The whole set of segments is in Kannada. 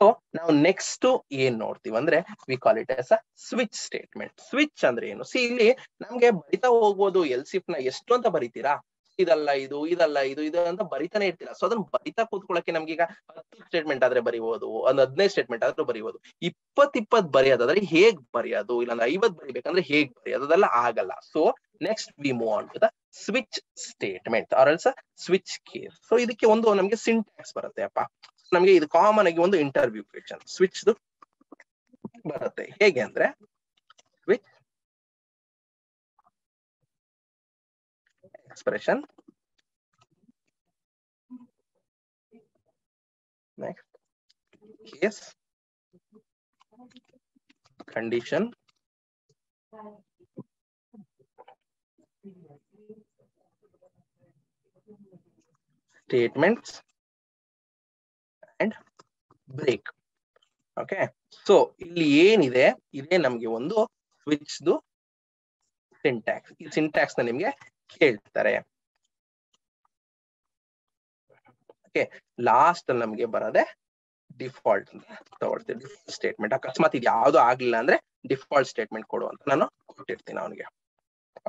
ಸೊ ನಾವು ನೆಕ್ಸ್ಟ್ ಏನ್ ನೋಡ್ತೀವಿ ಅಂದ್ರೆ we call it as a switch statement. Switch ಅಂದ್ರೆ ಏನು? ಸಿ ಇಲ್ಲಿ ನಮ್ಗೆ ಬರಿತಾ ಹೋಗ್ಬೋದು ಎಲ್ಸಿಫ್ ನ ಎಷ್ಟು ಅಂತ ಬರಿತೀರಾ, ಇದಲ್ಲ ಇದು ಇದಲ್ಲ ಇದು ಇದು ಅಂತ ಬರಿತಾನೆ ಇರ್ತೀರಾ. ಸೊ ಅದನ್ನ ಬರಿತಾ ಕೂತ್ಕೊಳ್ಳಕ್ಕೆ ನಮ್ಗೆ ಈಗ 10 ಸ್ಟೇಟ್ಮೆಂಟ್ ಆದ್ರೆ ಬರಿಬಹುದು, ಒಂದು 15 ಸ್ಟೇಟ್ಮೆಂಟ್ ಆದ್ರೂ ಬರಿಬಹುದು. 20 ಬರೆಯೋದಾದ್ರೆ ಹೇಗ್ ಬರೆಯೋದು, ಇಲ್ಲಾಂದ್ರೆ 50 ಬರಿಬೇಕಂದ್ರೆ ಹೇಗ್ ಬರೆಯೋದು, ಅದೆಲ್ಲ ಆಗಲ್ಲ. So next we move on to the switch statement or else switch case. So ಇದಕ್ಕೆ ಒಂದು ನಮ್ಗೆ ಸಿಂಟ್ಯಾಕ್ಸ್ ಬರುತ್ತೆ ಅಪ್ಪ. ನಮ್ಗೆ ಇದು ಕಾಮನ್ ಆಗಿ ಒಂದು ಇಂಟರ್ವ್ಯೂ ಕ್ವೆಶ್ಚನ್ ಸ್ವಿಚ್ ಬರುತ್ತೆ. ಹೇಗೆ ಅಂದ್ರೆ switch expression, next case, condition, statements and break. Okay, so ಇಲ್ಲಿ ಏನಿದೆ ಇದೇ ನಮ್ಗೆ ಒಂದು ಸ್ವಿಚ್ ಸಿಂಟ್ಯಾಕ್ಸ್. ಈ ಸಿಂಟ್ಯಾಕ್ಸ್ ನ ನಿಮ್ಗೆ ಕೇಳ್ತಾರೆ. ಓಕೆ, ಲಾಸ್ಟ್ ಅಲ್ಲಿ ನಮ್ಗೆ ಬರೋದೆ ಡಿಫಾಲ್ಟ್ ಅಂತ ತಗೊಳ್ತೀವಿ. Default statement. ಅಕಸ್ಮಾತ್ ಇದು ಯಾವ್ದು ಆಗ್ಲಿಲ್ಲ ಅಂದ್ರೆ ಡಿಫಾಲ್ಟ್ ಸ್ಟೇಟ್ಮೆಂಟ್ ಕೊಡು ಅಂತ ನಾನು ಕೊಟ್ಟಿರ್ತೀನಿ ಅವನಿಗೆ.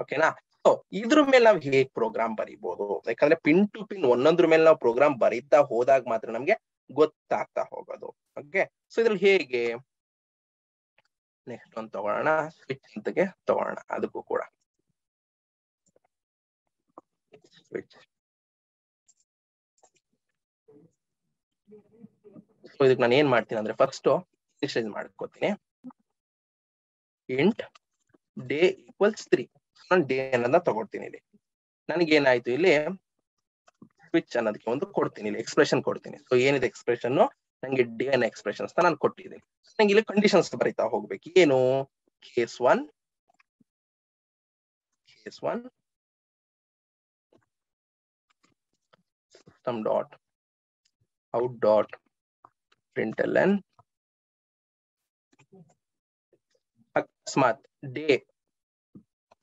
ಓಕೆನಾ? ಸೊ ಇದ್ರ ಮೇಲೆ ನಾವು ಹೇಗ್ ಪ್ರೋಗ್ರಾಮ್ ಬರೀಬಹುದು, ಯಾಕಂದ್ರೆ ಪಿನ್ ಟು ಪಿನ್ ಒಂದೊಂದ್ರ ಮೇಲೆ ನಾವು ಪ್ರೋಗ್ರಾಮ್ ಬರೀತಾ ಹೋದಾಗ ಮಾತ್ರ ನಮ್ಗೆ ಗೊತ್ತಾಗ್ತಾ ಹೋಗೋದು. ಓಕೆ, ಸೊ ಇದ್ರಲ್ಲಿ ಹೇಗೆ ನೆಕ್ಸ್ಟ್ ಒಂದು ತಗೊಳ್ಳೋಣ, ಸ್ವಿಚ್ ಅಂತಗೆ ತಗೊಳ್ಳೋಣ. ಅದಕ್ಕೂ ಕೂಡ ಸ್ವಿಚ್. ಸೊ ಇದಕ್ಕೆ ನಾನು ಏನ್ ಮಾಡ್ತೀನಿ ಅಂದ್ರೆ ಫಸ್ಟ್ ಇನಿಷಿಯಲೈಸ್ ಮಾಡ್ಕೋತೀನಿ. Int day equals 3. ನಾನು ಡೇ ಅನ್ನೋದನ್ನ ತಗೊಳ್ತೀನಿ. ಇಲ್ಲಿ ನನಗೇನಾಯ್ತು, ಇಲ್ಲಿ ಸ್ವಿಚ್ ಅನ್ನೋದಕ್ಕೆ ಒಂದು ಕೊಡ್ತೀನಿ, ಇಲ್ಲಿ ಎಕ್ಸ್ಪ್ರೆಷನ್ ಕೊಡ್ತೀನಿ. ಸೊ ಏನಿದೆ ಎಕ್ಸ್ಪ್ರೆಷನ್, ನಂಗೆ ಡೇ ಅನ್ನೋ ಎಕ್ಸ್ಪ್ರೆಷನ್ಸ್ ನಾನು ಕೊಟ್ಟಿದ್ದೀನಿ. ನಂಗೆ ಇಲ್ಲಿ ಕಂಡೀಷನ್ಸ್ ಬರೀತಾ ಹೋಗ್ಬೇಕು. ಏನು? Case 1, system dot out dot println. ಅಕಸ್ಮಾತ್ ಡೇ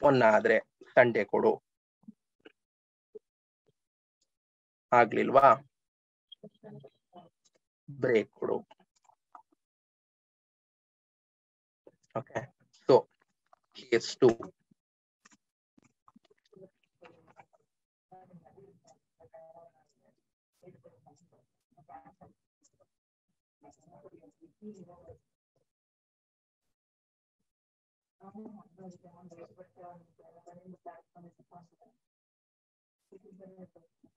1 ಆದ್ರೆ ಸಂಡೇ ಕೊಡು, ಆಗ್ಲಿಲ್ವಾ ಬ್ರೇಕ್ ಕೊಡು. ಓಕೆ, ಸೊ ಕೇಸ್ 2,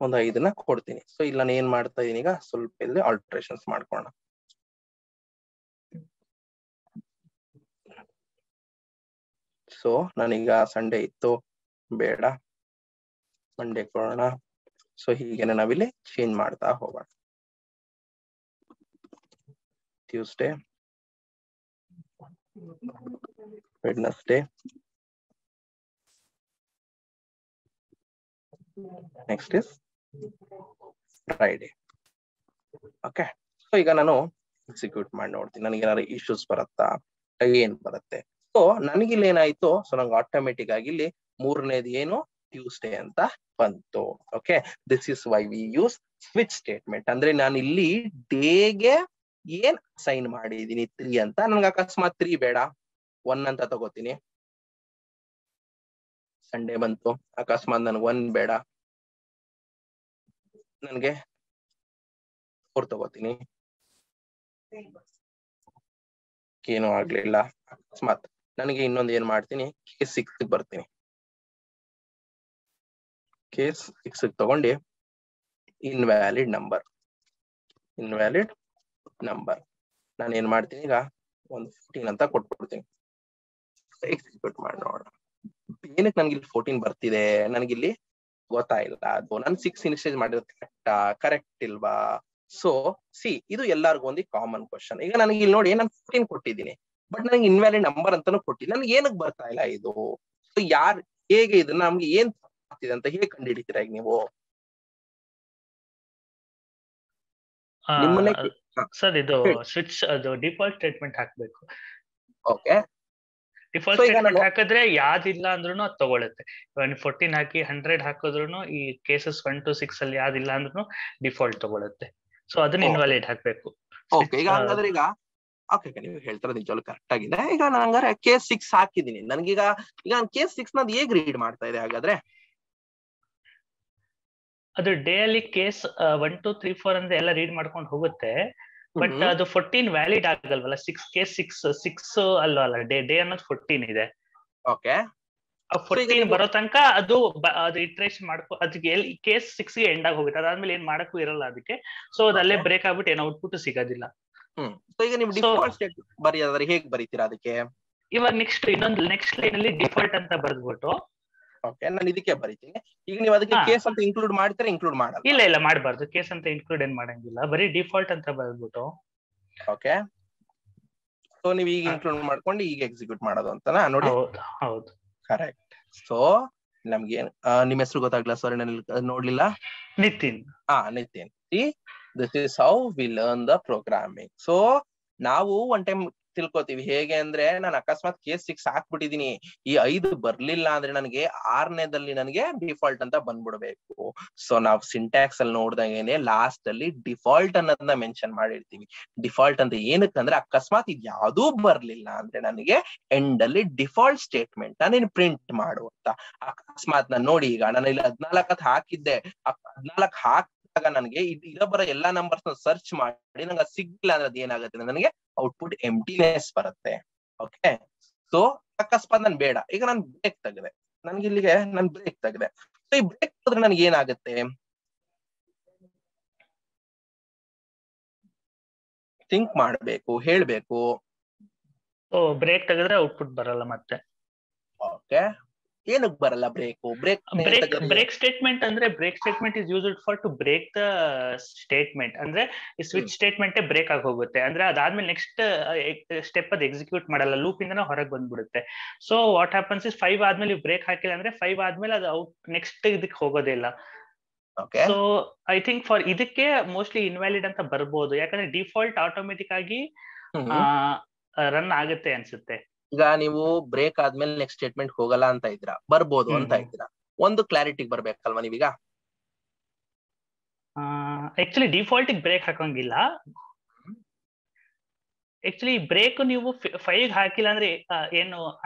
ಒಂದು 5ನ್ನ ಕೊಡ್ತೀನಿ. ಸೊ ಇಲ್ಲಿ ನಾನು ಏನ್ ಮಾಡ್ತಾ ಇದೀನಿ, ಈಗ ಸ್ವಲ್ಪ ಇಲ್ಲಿ ಆಲ್ಟ್ರೇಷನ್ಸ್ ಮಾಡ್ಕೋಣ. ಸೊ ನಾನೀಗ ಸಂಡೇ ಇತ್ತು, ಬೇಡ ಮಂಡೇ ಕೊಡೋಣ. ಸೊ ಹೀಗೇನೆ ನಾವಿಲ್ಲಿ ಚೇಂಜ್ ಮಾಡ್ತಾ ಹೋಗೋಣ. Tuesday, Wednesday, next is Friday. Okay, so ಈಗ ನಾನು ಎಕ್ಸಿಕ್ಯೂಟ್ ಮಾಡಿ ನೋಡ್ತೀನಿ, ನನಗೆ ಏನಾದ್ರು ಇಶ್ಯೂಸ್ ಬರುತ್ತಾ, ಏನ್ ಬರುತ್ತೆ. ಸೊ ನನಗಿಲ್ಲಿ ಏನಾಯ್ತು, ಸೊ ನಂಗೆ ಆಟೋಮೆಟಿಕ್ ಆಗಿ ಇಲ್ಲಿ 3ನೇದು ಏನು ಟ್ಯೂಸ್ಡೇ ಅಂತ ಬಂತು. Okay, this is why we use switch statement. ಅಂದ್ರೆ ನಾನು ಇಲ್ಲಿ ಡೇಗೆ ಏನ್ ಸೈನ್ ಮಾಡಿದೀನಿ 3 ಅಂತ, ನನ್ಗೆ ಅಕಸ್ಮಾತ್ 3 ಬೇಡ 1 ಅಂತ ತಗೋತೀನಿ. ಸಂಡೇ ಬಂತು, ಅಕಸ್ಮಾತ್ ನನ್ಗೆ 1 ಬೇಡ, ನನ್ಗೆ 4 ತಗೋತೀನಿ. ಏನೂ ಆಗ್ಲಿಲ್ಲ, ಅಕಸ್ಮಾತ್ ನನಗೆ ಇನ್ನೊಂದು ಏನ್ ಮಾಡ್ತೀನಿ, ಕೇಸ್ 6 ಬರ್ತೀನಿ. ಕೇಸ್ 6 ತಗೊಂಡು ಇನ್ವ್ಯಾಲಿಡ್ ನಂಬರ್ ನಾನು ಏನ್ ಮಾಡ್ತೀನಿ, ಈಗ ಒಂದು 14 ಅಂತ ಕೊಟ್ಬಿಡ್ತೀನಿ. ಎಕ್ಸಿಕ್ಯೂಟ್ ಮಾಡಿ ನೋಡೋಣ. ಏನಕ್ಕೆ ನನ್ಗೆ ಇಲ್ಲಿ 14 ಬರ್ತಿದೆ, ನನಗಿಲ್ಲಿ ಗೊತ್ತಾಯಿಲ್ಲ. ಅದು ನಾನು 6 ಇನಿಷಿಯಲೈಸ್ ಮಾಡಿರೋದು ಕರೆಕ್ಟ್ ಇಲ್ವಾ? ಸೊ ಸಿ, ಇದು ಎಲ್ಲರಿಗೂ ಒಂದು ಕಾಮನ್ ಕ್ವಶನ್. ಈಗ ನನಗೆ ಇಲ್ಲಿ ನೋಡಿ, ನಾನು 14 ಕೊಟ್ಟಿದ್ದೀನಿ, ಬಟ್ ನನಗೆ ಇನ್ವ್ಯಾಲಿಡ್ ನಂಬರ್ ಅಂತಾನು ಕೊಟ್ಟಿದ್ದೀನಿ. ನನ್ಗೆ ಏನಕ್ಕೆ ಬರ್ತಾ ಇಲ್ಲ ಇದು? ಸೊ ಹೇಗೆ ಇದನ್ನ ನಮ್ಗೆ ಏನ್ ಆಗ್ತಿದೆ ಅಂತ ಹೇಗೆ ಕಂಡುಹಿಡಿತೀರಾ ಈಗ ನೀವು? ನಿಮ್ಮನ್ನೇ ಸರ್, ಇದು ಸ್ವಿಚ್ ಅದು ಡಿಫಾಲ್ಟ್ ಸ್ಟೇಟ್ಮೆಂಟ್ ಹಾಕ್ಬೇಕು. ಓಕೆ, ಡಿಫಾಲ್ಟ್ ಸ್ಟೇಟ್ಮೆಂಟ್ ಹಾಕಿದ್ರೆ ಯಾವ್ದಿಲ್ಲ ಅಂದ್ರೂ ಅದು ತಗೊಳುತ್ತೆ. 14 ಹಾಕಿ 100 ಹಾಕಿದ್ರು ಈ ಕೇಸಸ್ 1 to 6 ಅಲ್ಲಿ ಯಾವ್ದಿಲ್ಲ ಅಂದ್ರೂ ಡಿಫಾಲ್ಟ್ ತಗೊಳುತ್ತೆ. ಸೊ ಅದನ್ನ ಇನ್ವಾಲಿಡ್ ಹಾಕ್ಬೇಕು. ಓಕೆ, ಈಗ ಹಂಗಾದ್ರೆ ಈಗ ಓಕೆ ನೀವು ಹೇಳ್ತಾರೆ ನಿಜವಾಗ್ಲೂ ಕರೆಕ್ಟ್ ಆಗಿದೆ. ಈಗ ನಾನು ಹಂಗಾರೆ ಕೇಸ್ 6 ಹಾಕಿದೀನಿ. ನನ್ಗೀಗ ನಾನು ಕೇಸ್ 6 ನದ್ ಹೇಗ್ ರೀಡ್ ಮಾಡ್ತಾ ಇದೆ ಹಾಗಾದ್ರೆ? ಅದು ಡೇ ಅಲ್ಲಿ ಕೇಸ್ 1 2 3 4 ಅಂದ್ರೆ ಎಲ್ಲ ರೀಡ್ ಮಾಡ್ಕೊಂಡು ಹೋಗುತ್ತೆ. ಬಟ್ ಅದು 14 ವ್ಯಾಲಿಡ್ ಆಗಲ್ವಲ್ಲ. 6 ಕೇಸ್ 6 ಅಲ್ಲ ಡೇ ಅನ್ನೋದು 14 ಇದೆ. ಓಕೆ, 14 ಬರೋ ತನಕ ಅದು ಇಟ್ರೇಷನ್ ಮಾಡ್ಕೊ, ಅದಕ್ಕೆ ಕೇಸ್ 6 ಗೆ ಎಂಡ್ ಆಗಿ ಹೋಗುತ್ತೆ. ಅದಾದ್ಮೇಲೆ ಏನ್ ಮಾಡಕ್ಕೂ ಇರಲ್ಲ ಅದಕ್ಕೆ. ಸೊ ಅದಲ್ಲೇ ಬ್ರೇಕ್ ಆಗ್ಬಿಟ್ಟು ಏನೋ ಔಟ್ಪುಟ್ ಸಿಗೋದಿಲ್ಲ. ಸೊ ಈಗ ನೀವು ಡಿಫಾಲ್ಟ್ ಸ್ಟೇಟ್ ಬರೆಯೋದ್ರೆ ಹೇಗ್ ಬರೀತೀರಾ ಅದಕ್ಕೆ? ಇವಾಗ ನೆಕ್ಸ್ಟ್ ಲೈನ್ ಅಲ್ಲಿ ಡಿಫಾಲ್ಟ್ ಅಂತ ಬರ್ದ್ಬಿಟ್ಟು, ಓಕೆ ನಾನು ಇದಕ್ಕೆ ಬರೀತೀನಿ. ಈಗ ನೀವು ಅದಕ್ಕೆ ಕೇಸ್ ಅಂತ ಇನ್ಕ್ಲೂಡ್ ಮಾಡ್ತೀರಾ? ಇನ್ಕ್ಲೂಡ್ ಮಾಡಲ್ಲ? ಇಲ್ಲ ಮಾಡಬಾರ್ದು. ಕೇಸ್ ಅಂತ ಇನ್ಕ್ಲೂಡ್ ಏನ್ ಮಾಡಂಗಿಲ್ಲ, ಬರೀ ಡಿಫಾಲ್ಟ್ ಅಂತ ಬರ್ದ್ಬಿಟ್ಟು. ಓಕೆ, ಸೊ ನೀವು ಈಗ ಇನ್ಕ್ಲೂಡ್ ಮಾಡ್ಕೊಂಡು ಈಗ ಎಕ್ಸಿಕ್ಯೂಟ್ ಮಾಡೋದು ಅಂತನಾ? ನೋಡಿ, ಹೌದು ಕರೆಕ್ಟ್. ಸೊ ನಮ್ಗೆ ನಿಮ್ಮ ಹೆಸರು ಗೊತ್ತಾಗ್ಲಿಲ್ಲ, ಸಾರಿ ನಾನು ನೋಡ್ಲಿಲ್ಲ. Nitin. Nitin. This is how we learn the programming. So ನಾವು ಒನ್ ಟೈಮ್ ತಿಳ್ಕೊತೀವಿ ಹೇಗೆ ಅಂದ್ರೆ, ನಾನು ಅಕಸ್ಮಾತ್ ಕೇಸ್ 6 ಹಾಕ್ಬಿಟ್ಟಿದೀನಿ, ಈ 5 ಬರ್ಲಿಲ್ಲ ಅಂದ್ರೆ ನನಗೆ 6ನೇದಲ್ಲಿ ನನಗೆ ಡಿಫಾಲ್ಟ್ ಅಂತ ಬಂದ್ಬಿಡ್ಬೇಕು. ಸೊ ನಾವು ಸಿಂಟ್ಯಾಕ್ಸ್ ಅಲ್ಲಿ ನೋಡ್ದಂಗೆನೆ ಲಾಸ್ಟ್ ಅಲ್ಲಿ ಡಿಫಾಲ್ಟ್ ಅನ್ನೋದನ್ನ ಮೆನ್ಷನ್ ಮಾಡಿರ್ತೀವಿ. ಡಿಫಾಲ್ಟ್ ಅಂತ ಏನಕ್ಕಂದ್ರೆ ಅಕಸ್ಮಾತ್ ಇದು ಯಾವ್ದೂ ಬರ್ಲಿಲ್ಲ ಅಂದ್ರೆ ನನಗೆ ಎಂಡ್ ಅಲ್ಲಿ ಡಿಫಾಲ್ಟ್ ಸ್ಟೇಟ್ಮೆಂಟ್ ನೀನು ಪ್ರಿಂಟ್ ಮಾಡು ಅಂತ. ಅಕಸ್ಮಾತ್ ನಾನು ನೋಡಿ, ಈಗ ನಾನು ಇಲ್ಲಿ 14 ಹಾಕಿದ್ದೆ, 14 ಹಾಕಿದಾಗ ನನಗೆ ಬರೋ ಎಲ್ಲಾ ನಂಬರ್ಸ್ ಸರ್ಚ್ ಮಾಡಿ ನಂಗೆ ಸಿಗ್ಲಿಲ್ಲ ಅಂದ್ರೆ ಏನಾಗುತ್ತೆ, ನನಗೆ ಔಟ್ಪುಟ್ ಎಂಟಿನೆಸ್ ಬರುತ್ತೆ. ಓಕೆ, ಸೊ ಅಕಸ್ಮಾತ್ ನನ್ ಬೇಡ, ಈಗ ನಾನು ಬ್ರೇಕ್ ತೆಗೆದೆ, ನನ್ಗೆ ಇಲ್ಲಿಗೆ ನಾನು ಬ್ರೇಕ್ ತೆಗೆದೆ. ಸೊ ಈ ಬ್ರೇಕ್ ತೆಗೆದ್ರೆ ನನಗೆ ಏನಾಗುತ್ತೆ? ಥಿಂಕ್ ಮಾಡ್ಬೇಕು, ಹೇಳ್ಬೇಕು. ಬ್ರೇಕ್ ತೆಗೆದ್ರೆ ಔಟ್ಪುಟ್ ಬರಲ್ಲ ಮತ್ತೆ. ಓಕೆ, ಏನಕ್ಕೆ ಬರಲ್ಲ ಬ್ರೇಕ್? ಬ್ರೇಕ್ ಸ್ಟೇಟ್ಮೆಂಟ್ ಅಂದ್ರೆ break statement is used for to break the statement. ಅಂದ್ರೆ ಈ ಸ್ವಿಚ್ ಸ್ಟೇಟ್ಮೆಂಟ್ ಬ್ರೇಕ್ ಆಗಿ ಹೋಗುತ್ತೆ. ಅಂದ್ರೆ ಅದಾದ್ಮೇಲೆ ನೆಕ್ಸ್ಟ್ ಸ್ಟೆಪ್ ಅದು ಎಕ್ಸಿಕ್ಯೂಟ್ ಮಾಡಲ್ಲ, ಲೂಪ್ ಇಂದನೇ ಹೊರಗೆ ಬಂದ್ಬಿಡುತ್ತೆ. ಸೊ ವಾಟ್ ಹ್ಯಾಪನ್ಸ್ ಇಸ್ 5 ಆದ್ಮೇಲೆ ಬ್ರೇಕ್ ಹಾಕಿಲ್ಲ ಅಂದ್ರೆ 5 ಆದ್ಮೇಲೆ ಅದು ನೆಕ್ಸ್ಟ್ ಇದಕ್ಕೆ ಹೋಗೋದೇ ಇಲ್ಲ. ಸೊ ಐ ಥಿಂಕ್ ಫಾರ್ ಇದಕ್ಕೆ ಮೋಸ್ಟ್ಲಿ ಇನ್ವ್ಯಾಲಿಡ್ ಅಂತ ಬರ್ಬೋದು, ಯಾಕಂದ್ರೆ ಡಿಫಾಲ್ಟ್ ಆಟೋಮೆಟಿಕ್ ಆಗಿ ರನ್ ಆಗುತ್ತೆ ಅನ್ಸುತ್ತೆ. ಈಗ ನೀವು ಬ್ರೇಕ್ ಆದ್ಮೇಲೆ ನೆಕ್ಸ್ಟ್ ಸ್ಟೇಟ್ಮೆಂಟ್ ಹೋಗಲ್ಲ ಅಂತ ಇದ್ದೀರಾ, ಬರ್ಬೋದು ಅಂತ ಇದ್ದೀರಾ. ಒಂದು ಕ್ಲಾರಿಟಿ ಬರ್ಬೇಕಲ್ವಾ ನೀವೀಗ? ಆಕ್ಚುಲಿ ಡಿಫಾಲ್ಟ್ ಬ್ರೇಕ್ ಹಾಕಂಗಿಲ್ಲ. ಆಕ್ಚುಲಿ ಬ್ರೇಕ್ ನೀವು 5 ಹಾಕಿಲ್ಲ ಅಂದ್ರೆ ಏನು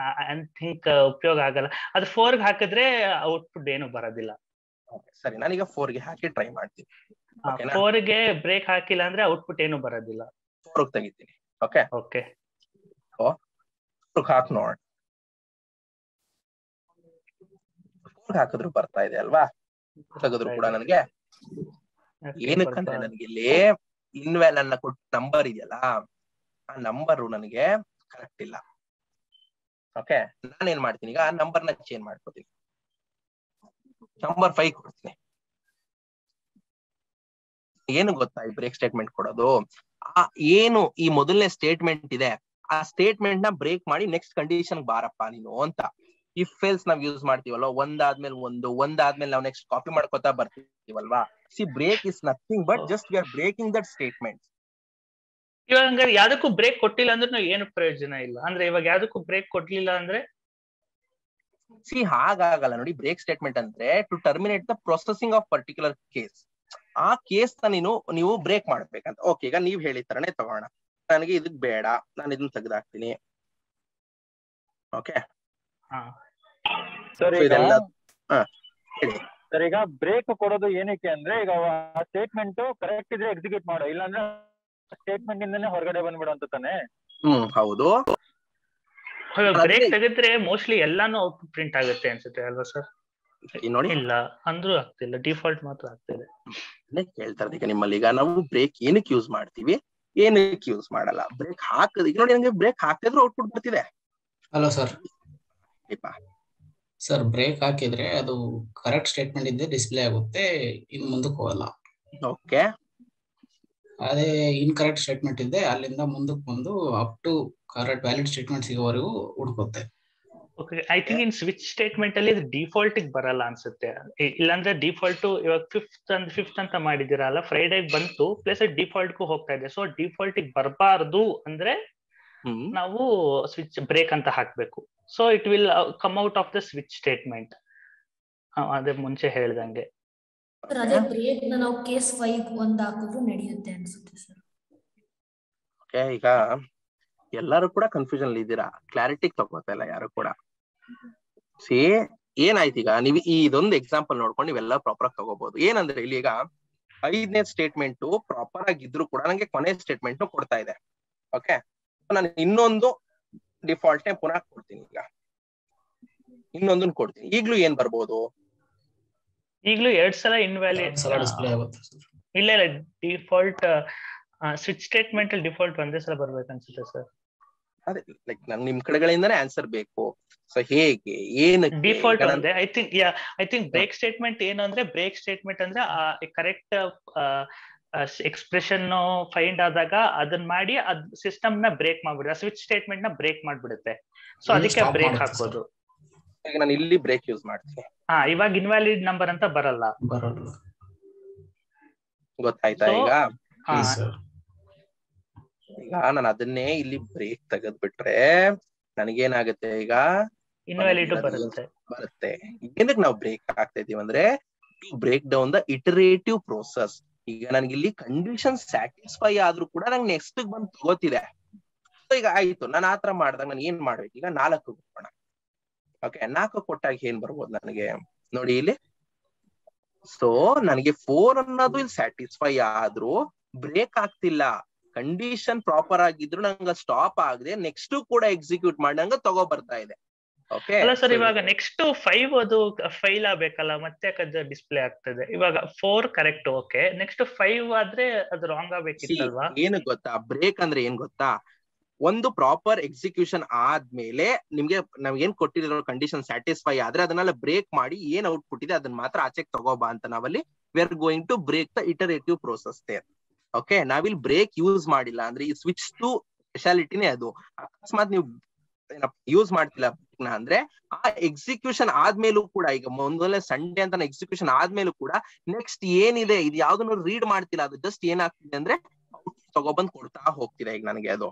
ಐ ಥಿಂಕ್ ಉಪಯೋಗ ಆಗಲ್ಲ. ಅದು 4 ಹಾಕಿದ್ರೆ ಔಟ್ಪುಟ್ ಏನು ಬರೋದಿಲ್ಲ. ಸರಿ, ನಾನೀಗ 4 ಗೆ ಹಾಕಿ ಟ್ರೈ ಮಾಡ್ತೀನಿ. 4 ಗೆ ಬ್ರೇಕ್ ಹಾಕಿಲ್ಲ ಅಂದ್ರೆ ಔಟ್ಪುಟ್ ಏನು ಬರೋದಿಲ್ಲ. 4 ತೆಗಿತೀನಿ. ಓಕೆ ಓಕೆ, ಹಾಕಿ ನೋಡ, 4 ಹಾಕಿದ್ರು ಬರ್ತಾ ಇದೆ ಅಲ್ವಾ? ತೆಗೆದ್ರು ಕೂಡ ನನಗೆ ಏನಕ್ಕಂದ್ರೆ ನನಗೆ ಇಲ್ಲಿ ನನ್ನ ಕೊಟ್ಟ ನಂಬರ್ ಇದೆಯಲ್ಲ, ಆ ನಂಬರ್ ನನಗೆ ಕರೆಕ್ಟ್ ಇಲ್ಲ. ಓಕೆ, ನಾನೇನ್ ಮಾಡ್ತೀನಿ ಈಗ, ಆ ನಂಬರ್ನ ಚೇಂಜ್ ಮಾಡ್ಕೋತೀನಿ, ನಂಬರ್ 5 ಕೊಡ್ತೀನಿ. ಏನು ಗೊತ್ತಾ ಈ ಬ್ರೇಕ್ ಸ್ಟೇಟ್ಮೆಂಟ್ ಕೊಡೋದು? ಏನು ಈ ಮೊದಲನೇ ಸ್ಟೇಟ್ಮೆಂಟ್ ಇದೆ, ಆ ಸ್ಟೇಟ್ಮೆಂಟ್ ನ ಬ್ರೇಕ್ ಮಾಡಿ ನೆಕ್ಸ್ಟ್ ಕಂಡೀಷನ್ ಬಾರಪ್ಪ ನೀನು ಅಂತ. ಇಫ್ ಎಲ್ಸ್ ನಾವ್ ಯೂಸ್ ಮಾಡ್ತೀವಲ್ವಾ, ಒಂದಾದ್ಮೇಲೆ ಒಂದಾದ್ಮೇಲೆ ನಾವು ನೆಕ್ಸ್ಟ್ ಕಾಪಿ ಮಾಡ್ಕೋತಾ ಬರ್ತೀವಲ್ವಾ. See break is nothing but just we are breaking that statement. ಇವಾಗ ಹಂಗಾರೆ ಯಾವ್ದಕ್ಕೂ ಬ್ರೇಕ್ ಕೊಟ್ಟಿಲ್ಲ ಅಂದ್ರೆ ಏನು ಪ್ರಯೋಜನ ಇಲ್ಲ. ಅಂದ್ರೆ ಇವಾಗ ಯಾವ್ದಕ್ಕೂ ಬ್ರೇಕ್ ಕೊಡ್ಲಿಲ್ಲ ಅಂದ್ರೆ ಸಿ ಹಾಗಾಗಲ್ಲ ನೋಡಿ. ಬ್ರೇಕ್ ಸ್ಟೇಟ್ಮೆಂಟ್ ಅಂದ್ರೆ to terminate the processing of particular case. ಆ ಕೇಸ್ ನ ನೀವು ಬ್ರೇಕ್ ಮಾಡ್ಬೇಕಂತ. ಓಕೆ, ಈಗ ನೀವ್ ಹೇಳಿದ ತರನೇ ತಗೋಣ. ನನಗೆ ಇದಕ್ ಬೇಡ, ನಾನು ಇದನ್ನ ತೆಗೆದಾಕ್ತೀನಿ. ಓಕೆ ಸರ್, ಈಗ ಬ್ರೇಕ್ ಕೊಡೋದು ಏನಕ್ಕೆ ಅಂದ್ರೆ, ಈಗ ಆ ಸ್ಟೇಟ್ಮೆಂಟ್ ಕರೆಕ್ಟ್ ಇದ್ರೆ ಎಕ್ಸಿಕ್ಯೂಟ್ ಮಾಡೋ, ಇಲ್ಲಾಂದ್ರೆ ಸ್ಟೇಟ್ಮೆಂಟ್ ಇಂದಾನೆ ಹೊರಗಡೆ ಬಂದ್ಬಿಡು ಅಂತ ತಾನೆ? ಹೌದು. ಬ್ರೇಕ್ ತೆಗೆದ್ರೆ ಮೋಸ್ಟ್ಲಿ ಎಲ್ಲಾನು ಔಟ್ಪುಟ್ ಪ್ರಿಂಟ್ ಆಗುತ್ತೆ ಅನ್ಸುತ್ತೆ ಅಲ್ವಾ ಸರ್? ನೋಡಿ, ಇಲ್ಲ ಅಂದ್ರೂ ಆಗ್ತಿಲ್ಲ, ಡಿಫಾಲ್ಟ್ ಮಾತ್ರ ಆಗ್ತಿದೆ. ಕೇಳ್ತಾರೆ ಈಗ ನಿಮ್ಮಲ್ಲಿ, ಈಗ ನಾವು ಬ್ರೇಕ್ ಏನಕ್ಕೆ ಯೂಸ್ ಮಾಡ್ತೀವಿ, ಏನಕ್ಕೆ ಯೂಸ್ ಮಾಡಲ್ಲ? ಬ್ರೇಕ್ ಹಾಕಿದ್ರೆ ಈಗ ನೋಡಿ, ನನಗೆ ಬ್ರೇಕ್ ಹಾಕಿದ್ರು ಔಟ್ಪುಟ್ ಬರ್ತಿದೆ. Hello sir. ಸರ್, ಬ್ರೇಕ್ ಹಾಕಿದ್ರೆ ಅದು ಕರೆಕ್ಟ್ ಸ್ಟೇಟ್ಮೆಂಟ್ ಇದ್ದೇ ಡಿಸ್ಪ್ಲೇ ಆಗುತ್ತೆ, ಇನ್ನು ಮುಂದಕ್ಕೆ ಹೋಗಲ್ಲ. ಓಕೆ, ಅದೇ ಇನ್ಕರೆಕ್ಟ್ ಸ್ಟೇಟ್ಮೆಂಟ್ ಇದ್ದೆ ಅಲ್ಲಿಂದ ಮುಂದಕ್ಕೆ ಬಂದು up to correct valid statement ಸಿಗೋವರೆಗೂ ಹುಡುಕುತ್ತೆ. Okay, I think in switch statement ಅಲ್ಲಿ ಡಿಫಾಲ್ಟ್ ಬರಲ್ಲ ಅನ್ಸುತ್ತೆ. ಇಲ್ಲಾಂದ್ರೆ ಡಿಫಾಲ್ಟ್ ಇವಾಗ ಫಿಫ್ತ್ ಅಂತ ಮಾಡಿದಿರಲ್ಲ, ಫ್ರೈಡೇ ಬಂತು ಪ್ಲಸ್ ಡಿಫಾಲ್ಟ್ ಹೋಗ್ತಾ ಇದೆ. ಸೊ ಡಿಫಾಲ್ಟ್ ಬರಬಾರ್ದು ಅಂದ್ರೆ ನಾವು ಸ್ವಿಚ್ ಬ್ರೇಕ್ ಅಂತ ಹಾಕ್ಬೇಕು. So it will come out of the switch statement. ಅದೇ ಮುಂಚೆ ಹೇಳ್ದಂಗೆ. ಸರ್ ಅದೇ ಬ್ರೇಕ್ ನಾವು ಕೇಸ್ 5 ಒಂದ್ ಹಾಕಿದ್ರು ನಡೆಯುತ್ತೆ ಅನ್ಸುತ್ತೆ ಸರ್. ಓಕೆ, ಈಗ ಎಲ್ಲರೂ ಕೂಡ ಕನ್ಫ್ಯೂಷನ್ ಅಲ್ಲಿ ಇದ್ದೀರಾ, ಕ್ಲಾರಿಟಿ ತಗೋತಾ ಇಲ್ಲ ಯಾರು ಕೂಡ. ಸಿ ಏನಾಯ್ತು, ಈಗ ನೀವು ಇದೊಂದು ಎಕ್ಸಾಂಪಲ್ ನೋಡ್ಕೊಂಡು ನೀವೆಲ್ಲ ಪ್ರಾಪರ್ ಆಗಿ ತಗೋಬಹುದು. ಏನಂದ್ರೆ ಇಲ್ಲಿ ಈಗ 5ನೇ ಸ್ಟೇಟ್ಮೆಂಟ್ ಪ್ರಾಪರ್ ಆಗಿದ್ರು ಕೂಡ ನಂಗೆ ಕೊನೆ ಸ್ಟೇಟ್ಮೆಂಟ್ ಕೊಡ್ತಾ ಇದೆ. ಓಕೆ, ನಾನು ಇನ್ನೊಂದು ಡಿಫಾಲ್ಟ್ ಪುನಃ ಕೊಡ್ತೀನಿ. ಈಗ ಇನ್ನೊಂದನ್ನ ಕೊಡ್ತೀನಿ. ಈಗ್ಲೂ ಏನ್ ಬರ್ಬೋದು? ಈಗ್ಲೂ 2 ಸಲ ಇನ್ವ್ಯಾಲಿಡ್ ಡಿಸ್ಪ್ಲೇ ಆಗುತ್ತೆ. ಇಲ್ಲ ಡಿಫಾಲ್ಟ್ ಸ್ವಿಚ್ ಸ್ಟೇಟ್ಮೆಂಟ್ ಅಲ್ಲಿ ಡಿಫಾಲ್ಟ್ ಒಂದೇ ಸಲ ಬರ್ಬೇಕು ಅನ್ಸುತ್ತೆ ಸರ್. ಅದೇ ಲೈಕ್ ನಂಗೆ ನಿಮ್ ಕಡೆಗಳಿಂದಾನೇ ಆನ್ಸರ್ ಬೇಕು. ಸೊ ಹೇಗೆ ಏನಕ್ಕೆ ಡಿಫಾಲ್ಟ್ ಒಂದೇ ಐ ಥಿಂಕ್ ಬ್ರೇಕ್ ಸ್ಟೇಟ್ಮೆಂಟ್ ಏನು ಅಂದ್ರೆ, ಬ್ರೇಕ್ ಸ್ಟೇಟ್ಮೆಂಟ್ ಅಂದ್ರೆ ಕರೆಕ್ಟ್ ಎಕ್ಸ್ಪ್ರೆಷನ್ ಫೈಂಡ್ ಆದಾಗ ಅದನ್ನ ಮಾಡಿ ಅದ್ ಸಿಸ್ಟಮ್ ನ ಬ್ರೇಕ್ ಮಾಡ್ಬಿಡುತ್ತೆ, ಸ್ವಿಚ್ ಸ್ಟೇಟ್ಮೆಂಟ್ ನ ಬ್ರೇಕ್ ಮಾಡ್ಬಿಡುತ್ತೆ. ಸೊ ಅದಕ್ಕೆ ಬ್ರೇಕ್ ಹಾಕ್ಬೋದು. ಈಗ ನಾನು ಇಲ್ಲಿ ಬ್ರೇಕ್ ಯೂಸ್ ಮಾಡ್ತೀನಿ. ಇವಾಗ ಇನ್ವ್ಯಾಲಿಡ್ ನಂಬರ್ ಅಂತ ಬರಲ್ಲ. ಗೊತ್ತಾಯ್ತಾ? ಈಗ ನಾನು ಅದನ್ನೇ ಇಲ್ಲಿ ಬ್ರೇಕ್ ತೆಗೆದ್ಬಿಟ್ರೆ ನನಗೇನಾಗುತ್ತೆ? ಈಗ ಇನ್ವ್ಯಾಲಿಡ್ ಬರುತ್ತೆ. ಏನಕ್ಕೆ ನಾವು ಬ್ರೇಕ್ ಹಾಕ್ತಾ ಇದೀವಿ ಅಂದ್ರೆ to break down the iterative process. ಈಗ ನನಗೆ ಇಲ್ಲಿ ಕಂಡೀಷನ್ ಸ್ಯಾಟಿಸ್ಫೈ ಆದ್ರೂ ಕೂಡ ನಂಗೆ ನೆಕ್ಸ್ಟ್ ಬಂದು ತಗೋತಿದೆ. ಈಗ ಆಯ್ತು, ನಾನು ಆತರ ಮಾಡಿದಾಗ ನಾನು ಏನ್ ಮಾಡ್ಬೇಕು? ಈಗ 4 ಕೊಡೋಣ. ಓಕೆ, 4 ಕೊಟ್ಟಾಗ ಏನ್ ಬರ್ಬೋದು ನನಗೆ ನೋಡಿ ಇಲ್ಲಿ. ಸೊ ನನಗೆ 4 ಅನ್ನೋದು ಇಲ್ಲಿ ಸ್ಯಾಟಿಸ್ಫೈ ಆದ್ರೂ ಬ್ರೇಕ್ ಆಗ್ತಿಲ್ಲ. ಕಂಡೀಷನ್ ಪ್ರಾಪರ್ ಆಗಿದ್ರು ನಂಗೆ ಸ್ಟಾಪ್ ಆಗದೆ ನೆಕ್ಸ್ಟ್ ಕೂಡ ಎಕ್ಸಿಕ್ಯೂಟ್ ಮಾಡಿ ನಂಗೆ ತಗೋ ಬರ್ತಾ ಇದೆ. ಓಕೆ ಸರ್, ಇವಾಗ ನೆಕ್ಸ್ಟ್ 5 ಅದು ಫೈಲ್ ಆಗ್ಬೇಕಲ್ಲ, ಮತ್ತೆ ಅದು ಡಿಸ್ಪ್ಲೇ ಆಗ್ತದೆ. ಇವಾಗ 4 ಕರೆಕ್ಟ್, ಓಕೆ, ನೆಕ್ಸ್ಟ್ 5 ಆದ್ರೆ ಅದು ರಾಂಗ್ ಆಗ್ಬೇಕಿತ್ತಲ್ವಾ? ಏನು ಗೊತ್ತಾ, ಬ್ರೇಕ್ ಅಂದ್ರೆ ಏನ್ ಗೊತ್ತಾ? ಒಂದು ಪ್ರಾಪರ್ ಎಕ್ಸಿಕ್ಯೂಷನ್ ಆದ್ಮೇಲೆ ನಿಮ್ಗೆ ನಾವ್ ಏನ್ ಕೊಟ್ಟಿರೋ ಕಂಡೀಷನ್ ಸ್ಯಾಟಿಸ್ಫೈ ಆದ್ರೆ ಅದನ್ನೆಲ್ಲ ಬ್ರೇಕ್ ಮಾಡಿ ಏನ್ ಔಟ್ಪುಟ್ ಇದೆ ಅದನ್ನ ಮಾತ್ರ ಆಚೆಗೆ ತಗೋಬಾ ಅಂತ ನಾವಲ್ಲಿ we are going to break the iterative process there. Okay, ನಾವಿಲ್ಲಿ ಬ್ರೇಕ್ ಯೂಸ್ ಮಾಡಿಲ್ಲ ಅಂದ್ರೆ ಈ ಸ್ವಿಚ್ ಟು ಸ್ಪೆಷಾಲಿಟಿನೇ ಅದು. ಅಕಸ್ಮಾತ್ ನೀವು ಯೂಸ್ ಮಾಡ್ತಿಲ್ಲ ಅಂದ್ರೆ ಆ ಎಕ್ಸಿಕ್ಯೂಷನ್ ಆದ್ಮೇಲೂ ಕೂಡ, ಈಗ ಮೊದಲನೇ ಸಂಡೇ ಅಂತ ಎಕ್ಸಿಕ್ಯೂಷನ್ ಆದ್ಮೇಲೂ ಕೂಡ ನೆಕ್ಸ್ಟ್ ಏನಿದೆ ಇದು ಯಾವ್ದನ್ನು ರೀಡ್ ಮಾಡ್ತಿಲ್ಲ. ಅದು ಜಸ್ಟ್ ಏನಾಗ್ತಿದೆ ಅಂದ್ರೆ ತಗೊಬಂದ್ ಕೊಡ್ತಾ ಹೋಗ್ತಿದೆ ಈಗ ನನಗೆ ಅದು.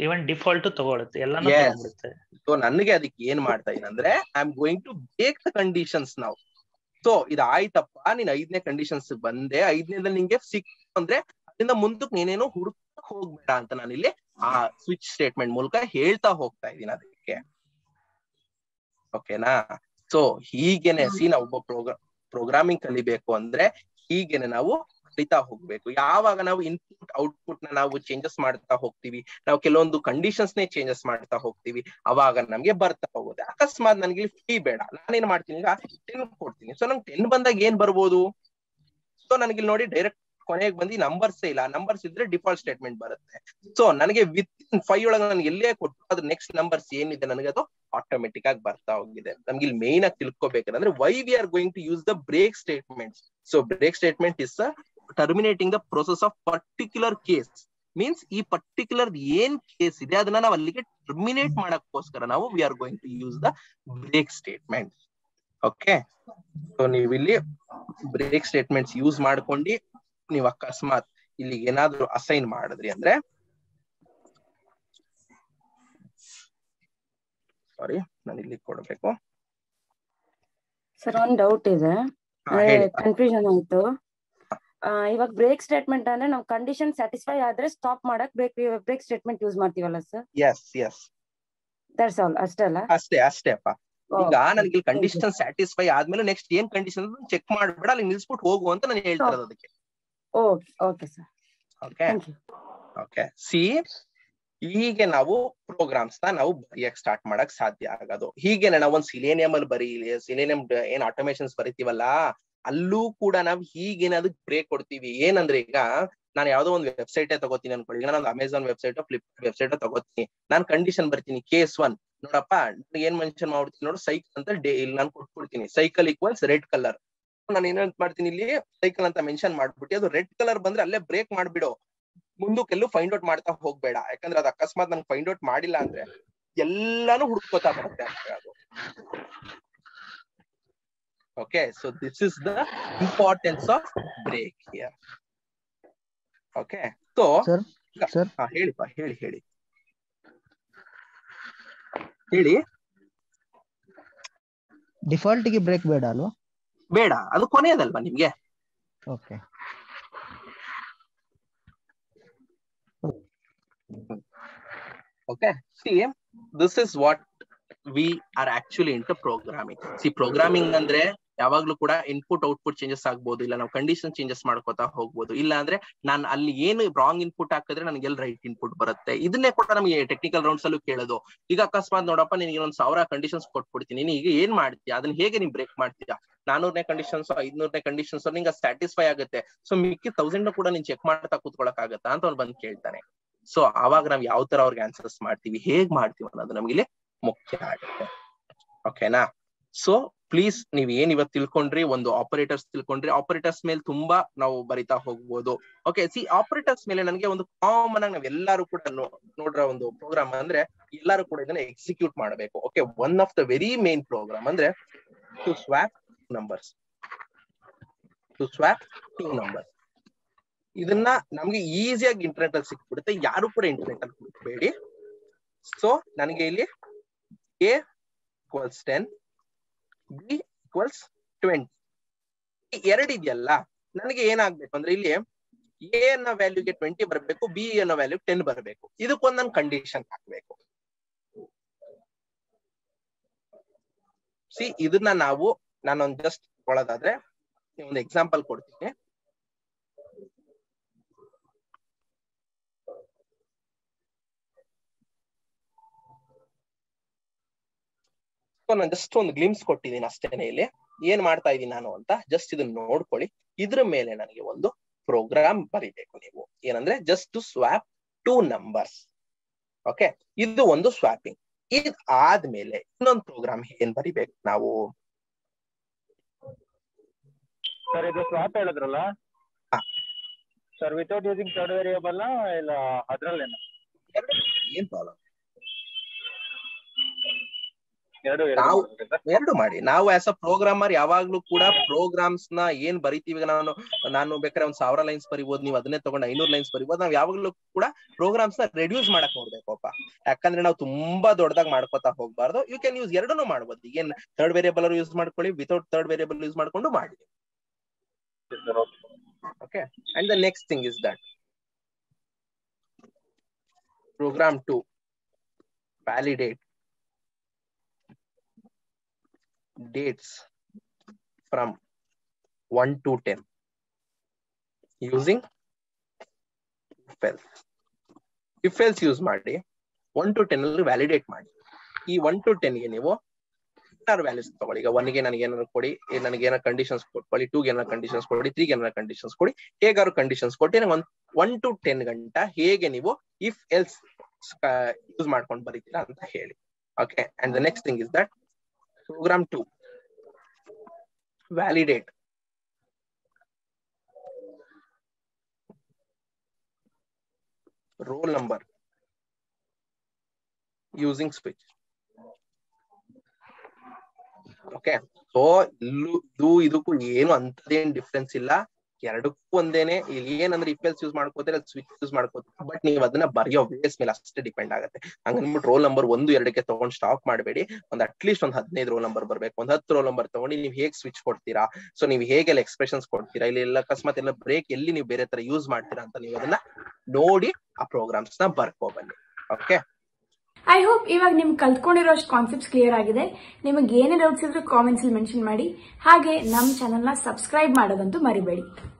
ಇವನ್ ಡಿಫಾಲ್ಟ್ ತಗೊಳುತ್ತೆ ಎಲ್ಲಾನು ತಗೊಂಡ್ಬಿಡುತ್ತೆ. ಸೊ ನನಗೆ ಅದಕ್ಕೆ ಏನ್ ಮಾಡ್ತಾ ಇದಂದ್ರೆ I am going to break the conditions ನಾವು. ಸೊ ಇದು ಆಯ್ತಪ್ಪ, ನೀನ್ 5ನೇ ಕಂಡೀಷನ್ಸ್ ಬಂದೆ, 5ನೇದಲ್ಲಿ ನಿಂಗೆ ಸಿಕ್ತು ಅಂದ್ರೆ ಅದರಿಂದ ಮುಂದಕ್ಕೆ ನೀನೇನು ಹುಡುಕಕ್ ಹೋಗ್ಬೇಡ ಅಂತ ನಾನು ಇಲ್ಲಿ ಆ ಸ್ವಿಚ್ ಸ್ಟೇಟ್ಮೆಂಟ್ ಮೂಲಕ ಹೇಳ್ತಾ ಹೋಗ್ತಾ ಇದೀನಿ ಅದಕ್ಕೆ. ಓಕೆನಾ? ಸೊ ಹೀಗೇನೆ ನಾವು ಒಬ್ಬ ಪ್ರೋಗ್ರಾಮಿಂಗ್ ಕಲಿಬೇಕು ಅಂದ್ರೆ ಹೀಗೇನೆ ನಾವು ಕಲಿತಾ ಹೋಗ್ಬೇಕು. ಯಾವಾಗ ನಾವು ಇನ್ಪುಟ್ ಔಟ್ಪುಟ್ ನ ನಾವು ಚೇಂಜಸ್ ಮಾಡ್ತಾ ಹೋಗ್ತೀವಿ, ನಾವು ಕೆಲವೊಂದು ಕಂಡೀಷನ್ಸ್ ನೇ ಚೇಂಜಸ್ ಮಾಡ್ತಾ ಹೋಗ್ತೀವಿ, ಅವಾಗ ನಮ್ಗೆ ಬರ್ತಾ ಹೋಗುತ್ತೆ. ಅಕಸ್ಮಾತ್ ನನ್ಗೆ ಫ್ರೀ ಬೇಡ, ನಾನೇನ್ ಮಾಡ್ತೀನಿ ಈಗ 10 ಕೊಡ್ತೀನಿ. ಸೊ ನಂಗೆ 10 ಬಂದಾಗ ಏನ್ ಬರ್ಬೋದು? ಸೊ ನನಗೆ ನೋಡಿ ಡೈರೆಕ್ಟ್ ಕೊನೆಗೆ ಬಂದು ನಂಬರ್ಸ್ ಇಲ್ಲ, ನಂಬರ್ಸ್ ಇದ್ರೆ ಡಿಫಾಲ್ಟ್ ಸ್ಟೇಟ್ಮೆಂಟ್ ಬರುತ್ತೆ. ಸೊ ನನಗೆ ವಿತ್ 5 ಒಳಗೆ ನನಗೆ ಎಲ್ಲೇ ಕೊಟ್ಟು ಅದ್ರ ನೆಕ್ಸ್ಟ್ ನಂಬರ್ಸ್ ಏನಿದೆ ನನಗೆ ಅದು ಆಟೋಮೆಟಿಕ್ ಆಗಿ ಬರ್ತಾ ಹೋಗಿದೆ. ನಮ್ಗೆ ಇಲ್ಲಿ ಮೇನ್ ಆಗಿ ತಿಳ್ಕೊಬೇಕಂದ್ರೆ why we are going to use the break statement. So break statement is terminating the process of particular case. Means ಈ ಪರ್ಟಿಕ್ಯುಲರ್ ಏನ್ ಕೇಸ್ ಇದೆ ಅದನ್ನ ನಾವು ಅಲ್ಲಿಗೆ ಟರ್ಮಿನೇಟ್ ಮಾಡಕ್ಕೋಸ್ಕರ ನಾವು we are going to use the break statement. Okay, so ನೀವು ಇಲ್ಲಿ ಬ್ರೇಕ್ ಸ್ಟೇಟ್ಮೆಂಟ್ಸ್ ಯೂಸ್ ಮಾಡ್ಕೊಂಡು ನೀವು ಅಕಸ್ಮಾತ್ ಇಲ್ಲಿ ಏನಾದ್ರು ಅಸೈನ್ ಮಾಡಿದ್ರಿ ಅಂದ್ರೆ, ಸಾರಿ ನಾನು ಇಲ್ಲಿ ಕೊಡ್ಬೇಕು ಸರ್. ಒಂದ್ ಡೌಟ್ ಇದೆ, ಕನ್ಫ್ಯೂಷನ್ ಆಯ್ತು. ಇವಾಗ ಬ್ರೇಕ್ ಸ್ಟೇಟ್ಮೆಂಟ್ ಅಂದ್ರೆ ನಾವು ಕಂಡೀಷನ್ ಸ್ಯಾಟಿಸ್ಫೈ ಆದ್ರೆ ಸ್ಟಾಪ್ ಮಾಡಕ್ ಬ್ರೇಕ್ ಸ್ಟೇಟ್ಮೆಂಟ್ ಯೂಸ್ ಮಾಡ್ತೀವಲ್ಲ ಸರ್? ಎಸ್ ದಟ್ಸ್ ಆಲ್, ಅಷ್ಟೇ ಅಲ್ಲ? ಅಷ್ಟೇ ಅಪ್ಪ. ಈಗ ನನಗೆ ಕಂಡೀಷನ್ ಸ್ಯಾಟಿಸ್ಫೈ ಆದ್ಮೇಲೆ ನೆಕ್ಸ್ಟ್ ಏನ್ ಕಂಡೀಷನ್ ಚೆಕ್ ಮಾಡ್ಬೇಡ, ಅಲ್ಲಿ ನಿಲ್ಸ್ಬಿಟ್ಟು ಹೋಗು ಅಂತ ನಾನು ಹೇಳ್ತಾ ಇರೋದು ಅದಕ್ಕೆ. Okay sir. ಓಕೆ, ಸಿ ಹೀಗೆ ನಾವು ಪ್ರೋಗ್ರಾಮ್ಸ್ ನಾವು ಬರೆಯಕ್ ಸ್ಟಾರ್ಟ್ ಮಾಡಕ್ ಸಾಧ್ಯ ಆಗೋದು. ಹೀಗೇನೆ ನಾವು ಒಂದು ಸಿಲೇನಿಯಂ ಅಲ್ಲಿ ಬರೀಲಿ, ಸಿಲೇನಿಯಂ ಏನ್ ಆಟೋಮೇಶನ್ಸ್ ಬರೀತೀವಲ್ಲ ಅಲ್ಲೂ ಕೂಡ ನಾವು ಹೀಗೇನೆ ಅದಕ್ಕೆ ಬ್ರೇಕ್ ಕೊಡ್ತೀವಿ. ಏನಂದ್ರೆ ಈಗ ನಾನು ಯಾವ್ದೋ ಒಂದು ವೆಬ್ಸೈಟ್ ತಗೋತೀನಿ ಅನ್ಕೊಳ್ಳಿ, ಈಗ ನಾನು ಅಮೆಝಾನ್ ವೆಬ್ಸೈಟ್ ಫ್ಲಿಪ್ಕಾರ್ಟ್ ವೆಬ್ಸೈಟ್ ತಗೋತೀನಿ, ನಾನು ಕಂಡೀಷನ್ ಬರ್ತೀನಿ ಕೇಸ್ 1 ನೋಡಪ್ಪ ಏನ್ ಮೆನ್ಷನ್ ಮಾಡ್ತೀನಿ ನೋಡು, ಸೈಕಲ್ ಅಂತ ಇಲ್ಲಿ ನಾನು ಕೊಟ್ಬಿಡ್ತೀನಿ, ಸೈಕಲ್ ಈಕ್ವಲ್ಸ್ ರೆಡ್ ಕಲರ್. ನಾನು ಏನಂತ ಮಾಡ್ತೀನಿ ಇಲ್ಲಿ ಸೈಕಲ್ ಅಂತ ಮೆನ್ಷನ್ ಮಾಡ್ಬಿಟ್ಟು ಅದು ರೆಡ್ ಕಲರ್ ಬಂದ್ರೆ ಅಲ್ಲೇ ಬ್ರೇಕ್ ಮಾಡ್ಬಿಡು, ಮುಂದಕ್ಕೆಲ್ಲೂ ಫೈಂಡ್ ಔಟ್ ಮಾಡ್ತಾ ಹೋಗ್ಬೇಡ. ಯಾಕಂದ್ರೆ ಅದು ಅಕಸ್ಮಾತ್ ನಂಗೆ ಫೈಂಡ್ ಔಟ್ ಮಾಡಿಲ್ಲ ಅಂದ್ರೆ ಎಲ್ಲಾನು ಹುಡುಕೋತಾ ಬರುತ್ತೆ ಅದು. Okay, so this is the importance of break here. Okay, so ಹೇಳಿಪ್ಪ ಹೇಳಿ ಡಿಫಾಲ್ಟ್ ಗೆ ಬ್ರೇಕ್ ಬೇಡ ಅಲ್ವಾ? ಬೇಡ, ಅದು ಕೊನೆಯದಲ್ವಾ ನಿಮ್ಗೆ. Okay Okay, see, this is what we are actually into programming. See, programming ಅಂದ್ರೆ ಯಾವಾಗ್ಲೂ ಕೂಡ ಇನ್ಪುಟ್ ಔಟ್ಪುಟ್ ಚೇಂಜಸ್ ಆಗ್ಬೋದು, ಇಲ್ಲ ನಾವು ಕಂಡೀಷನ್ ಚೇಂಜಸ್ ಮಾಡ್ಕೋತಾ ಹೋಗ್ಬೋದು, ಇಲ್ಲ ಅಂದ್ರೆ ನಾನು ಅಲ್ಲಿ ಏನು ರಾಂಗ್ ಇನ್ಪುಟ್ ಹಾಕಿದ್ರೆ ನನಗೆ ಎಲ್ಲಿ ರೈಟ್ ಇನ್ಪುಟ್ ಬರುತ್ತೆ. ಇದನ್ನೇ ಕೂಡ ನಮಗೆ ಟೆಕ್ನಿಕಲ್ ರೌಂಡ್ಸ್ ಅಲ್ಲೂ ಕೇಳೋದು. ಈಗ ಅಕಸ್ಮಾತ್ ನೋಡಪ್ಪ, ನಿನಗೆ 1000 ಕಂಡೀಷನ್ಸ್ ಕೊಟ್ಬಿಡ್ತೀನಿ, ನೀನು ಈಗ ಏನ್ ಮಾಡ್ತೀಯಾ, ಅದನ್ನ ಹೇಗೆ ನೀನ್ ಬ್ರೇಕ್ ಮಾಡ್ತೀಯಾ? 400ನೇ ಕಂಡೀಷನ್ಸ್ 500ನೇ ಕಂಡೀಷನ್ಸ್ ನಿಂಗೆ ಸ್ಯಾಟಿಸ್ಫೈ ಆಗುತ್ತೆ, ಸೊ ಮಿಕ್ಕಿ 1000 ಕೂಡ ನೀನ್ ಚೆಕ್ ಮಾಡ್ತಾ ಕೂತ್ಕೊಳಕ್ ಆಗತ್ತಾ ಅಂತ ಅವ್ನು ಬಂದು ಕೇಳ್ತಾನೆ. ಸೊ ಅವಾಗ ನಾವ್ ಯಾವ ತರ ಅವ್ರಿಗೆ ಆನ್ಸರ್ಸ್ ಮಾಡ್ತೀವಿ, ಹೇಗ್ ಮಾಡ್ತೀವಿ ಅನ್ನೋದು ನಮ್ಗೆ ಇಲ್ಲಿ ಮುಖ್ಯ ಆಗುತ್ತೆ. ಓಕೆನಾ? ಸೊ ಪ್ಲೀಸ್ ನೀವ್ ಏನ್ ಇವತ್ತು ತಿಳ್ಕೊಂಡ್ರಿ, ಒಂದು ಆಪರೇಟರ್ಸ್ ತಿಳ್ಕೊಂಡ್ರಿ. ಆಪರೇಟರ್ಸ್ ಮೇಲೆ ತುಂಬಾ ನಾವು ಬರಿತಾ ಹೋಗ್ಬೋದು. ಓಕೆ, ಸಿ ಆಪರೇಟರ್ಸ್ ಮೇಲೆ ನನಗೆ ಒಂದು ಕಾಮನ್ ಆಗಿ ನಾವೆಲ್ಲರೂ ಕೂಡ ನೋಡ್ರ ಒಂದು ಪ್ರೋಗ್ರಾಮ್ ಅಂದ್ರೆ ಎಲ್ಲರೂ ಕೂಡ ಇದನ್ನ ಎಕ್ಸಿಕ್ಯೂಟ್ ಮಾಡಬೇಕು. Okay, one of the very main program ಅಂದ್ರೆ ಟು ಸ್ವಾಪ್ ನಂಬರ್ಸ್. ಇದನ್ನ ನಮ್ಗೆ ಈಸಿಯಾಗಿ ಇಂಟರ್ನೆಟ್ ಅಲ್ಲಿ ಸಿಕ್ಬಿಡುತ್ತೆ. ಯಾರು ಕೂಡ ಇಂಟರ್ನೆಟ್ ಅಲ್ಲಿ ಹುಡುಕಬೇಡಿ. ಸೊ ನನಗೆ ಇಲ್ಲಿ A = 10, B = 20 ಎರಡು ಇದೆಯಲ್ಲ, ನನಗೆ ಏನಾಗ್ಬೇಕು ಅಂದ್ರೆ ಇಲ್ಲಿ A ಅನ್ನೋ ವ್ಯಾಲ್ಯೂಗೆ 20 ಬರಬೇಕು, B ಅನ್ನೋ ವ್ಯಾಲ್ಯೂ 10 ಬರಬೇಕು. ಇದಕ್ಕೊಂದು ನಾನು ಕಂಡೀಷನ್ ಹಾಕ್ಬೇಕು. ಸಿ ಇದನ್ನ ನಾನೊಂದು ಜಸ್ಟ್ ಕೊಡೋದಾದ್ರೆ ಒಂದು ಎಕ್ಸಾಂಪಲ್ ಕೊಡ್ತೀನಿ. ನಾನು ಜಸ್ಟ್ ಒಂದು ಗ್ಲಿಮ್ಸ್ ಕೊಟ್ಟಿದ್ದೀನಿ ಅಷ್ಟೇನೆ. ಇಲ್ಲಿ ಏನ್ ಮಾಡ್ತಾ ಇದೀನಿ ನಾನು ಅಂತ ಜಸ್ಟ್ ಇದನ್ನ ನೋಡ್ಕೊಳ್ಳಿ. ಇದ್ರ ಮೇಲೆ ನನಗೆ ಒಂದು ಪ್ರೋಗ್ರಾಮ್ ಬರಿಬೇಕು ನೀವು. ಏನಂದ್ರೆ just to swap 2 numbers. Okay, ಇದು ಒಂದು ಸ್ವಾಪಿಂಗ್. ಇದ್ ಆದ್ಮೇಲೆ ಇನ್ನೊಂದು ಪ್ರೋಗ್ರಾಮ್ ಏನ್ ಬರಿಬೇಕು ನಾವು? ಸರ್ ಇದು ಸ್ವಾಪ್ ಹೇಳಿದ್ರಲ್ಲ sir, without using third variable ಇಲ್ಲ ಅದ್ರಲ್ಲೇನ? ಏನ್ ಪ್ರಾಬ್ಲಮ್? ಎರಡು ಮಾಡಿ. ನಾವು ಆಸ್ ಅ ಪ್ರೋಗ್ರಾಮರ್ ಯಾವಾಗ್ಲೂ ಕೂಡ ಪ್ರೋಗ್ರಾಮ್ಸ್ ನ ಏನ್ ಬರಿತೀವಿ, ನಾನು ಬೇಕಾದ್ರೆ 1000 ಲೈನ್ಸ್ ಬರಿಬೋದು, ನೀವು ಅದನ್ನೇ ತಗೊಂಡು 500 ಲೈನ್ಸ್ ಬರಿಬೋದು. ನಾವ್ ಯಾವಾಗ್ಲೂ ಕೂಡ ಪ್ರೋಗ್ರಾಮ್ಸ್ ನ ರೆಡ್ಯೂಸ್ ಮಾಡಕ್ ನೋಡ್ಬೇಕಪ್ಪ. ಯಾಕಂದ್ರೆ ನಾವು ತುಂಬಾ ದೊಡ್ಡದಾಗಿ ಮಾಡ್ಕೋತಾ ಹೋಗ್ಬಾರ್ದು. ಯು ಕ್ಯಾನ್ ಯೂಸ್ ಎರಡನ್ನೂ ಮಾಡ್ಬೋದು. ಏನ್ ಥರ್ಡ್ ವೇರಿಯೇಬಲ್ ಯೂಸ್ ಮಾಡ್ಕೊಳ್ಳಿ, ವಿತೌಟ್ ಥರ್ಡ್ ವೇರಿಯೇಬಲ್ ಯೂಸ್ ಮಾಡ್ಕೊಂಡು ಮಾಡಿ. Okay, and the next thing is that program 2 validate dates from 1 to 10 using if else use ಮಾಡಿ 1 to 10 ಅಲ್ಲಿ ವ್ಯಾಲಿಡೇಟ್ ಮಾಡಿ. ಈ 1 to 10 ಗೆ ನೀವು ವ್ಯಾಲ್ಯೂಸ್ ತಗೊಳ್ಳಿ. ಈಗ 1 ಗೆ ನನಗೆ ಏನಾದ್ರು ಕೊಡಿ, ನನಗೆ ಏನಾದ್ರು ಕಂಡೀಷನ್ಸ್ ಕೊಟ್ಕೊಳ್ಳಿ, 2 ಗೆ ಏನಾದ್ರು ಕಂಡೀಷನ್ಸ್ ಕೊಡಿ, 3 ಗೆ ಏನಾದ್ರು ಕಂಡೀಷನ್ಸ್ ಕೊಡಿ. ಹೇಗಾದ್ರು ಕಂಡೀಷನ್ಸ್ ಕೊಟ್ಟು 1 to 10 ಗಂಟ ಹೇಗೆ ನೀವು ಇಫ್ ಎಲ್ಸ್ ಯೂಸ್ ಮಾಡ್ಕೊಂಡು ಬರೀತೀರಾ ಅಂತ ಹೇಳಿ. Okay, and the next thing is that program 2 validate roll number using switch. Okay, so ಇದಕ್ಕೂ ಏನು ಅಂತದೇನ್ ಡಿಫ್ರೆನ್ಸ್ ಇಲ್ಲ, ಎರಡಕ್ಕೂ ಒಂದೇನೆ. ಇಲ್ಲಿ ಏನಂದ್ರೆ ಇಫ್ ಎಲ್ಸ್ ಯೂಸ್ ಮಾಡ್ಕೋತಾರೆ, ಸ್ವಿಚ್ ಯೂಸ್ ಮಾಡ್ಕೋತಾರೆ. ಬಟ್ ನೀವು ಅದನ್ನ ಬರೆಯೋ ವೇಸ್ ಮೇಲೆ ಅಷ್ಟೇ ಡಿಪೆಂಡ್ ಆಗುತ್ತೆ. ಹಂಗನ್ಬಿಟ್ಟು ರೋಲ್ ನಂಬರ್ 1, 2ಕ್ಕೆ ತಗೊಂಡು ಸ್ಟಾಪ್ ಮಾಡಬೇಡಿ. ಅಟ್ಲೀಸ್ಟ್ ಒಂದು 15 ರೋಲ್ ನಂಬರ್ ಬರ್ಬೇಕು. ಒಂದು 10 ರೋಲ್ ನಂಬರ್ ತಗೊಂಡು ನೀವು ಹೇಗೆ ಸ್ವಿಚ್ ಕೊಡ್ತೀರಾ, ಸೊ ನೀವು ಹೇಗೆಲ್ಲ ಎಕ್ಸ್ಪ್ರೆಷನ್ಸ್ ಕೊಡ್ತೀರಾ, ಇಲ್ಲಿ ಎಲ್ಲ ಅಕಸ್ಮಾತ್ ಎಲ್ಲ ಬ್ರೇಕ್ ಎಲ್ಲಿ ನೀವು ಬೇರೆ ತರ ಯೂಸ್ ಮಾಡ್ತೀರಾ ಅಂತ ನೀವು ಅದನ್ನ ನೋಡಿ ಆ ಪ್ರೋಗ್ರಾಮ್ಸ್ ನ ಬರ್ಕೋ ಬನ್ನಿ. ಓಕೆ, ಐ ಹೋಪ್ ಇವಾಗ ನಿಮ್ಗೆ ಕಲ್ತ್ಕೊಂಡಿರೋಷ್ಟು ಕಾನ್ಸೆಪ್ಟ್ಸ್ ಕ್ಲಿಯರ್ ಆಗಿದೆ. ನಿಮಗೆ ಏನೇ ಡೌಟ್ಸ್ ಇದ್ರೂ ಕಾಮೆಂಟ್ಸ್ ಅಲ್ಲಿ ಮೆನ್ಷನ್ ಮಾಡಿ. ಹಾಗೆ ನಮ್ಮ ಚಾನೆಲ್ನ ಸಬ್ಸ್ಕ್ರೈಬ್ ಮಾಡೋದಂತೂ ಮರಿಬೇಡಿ.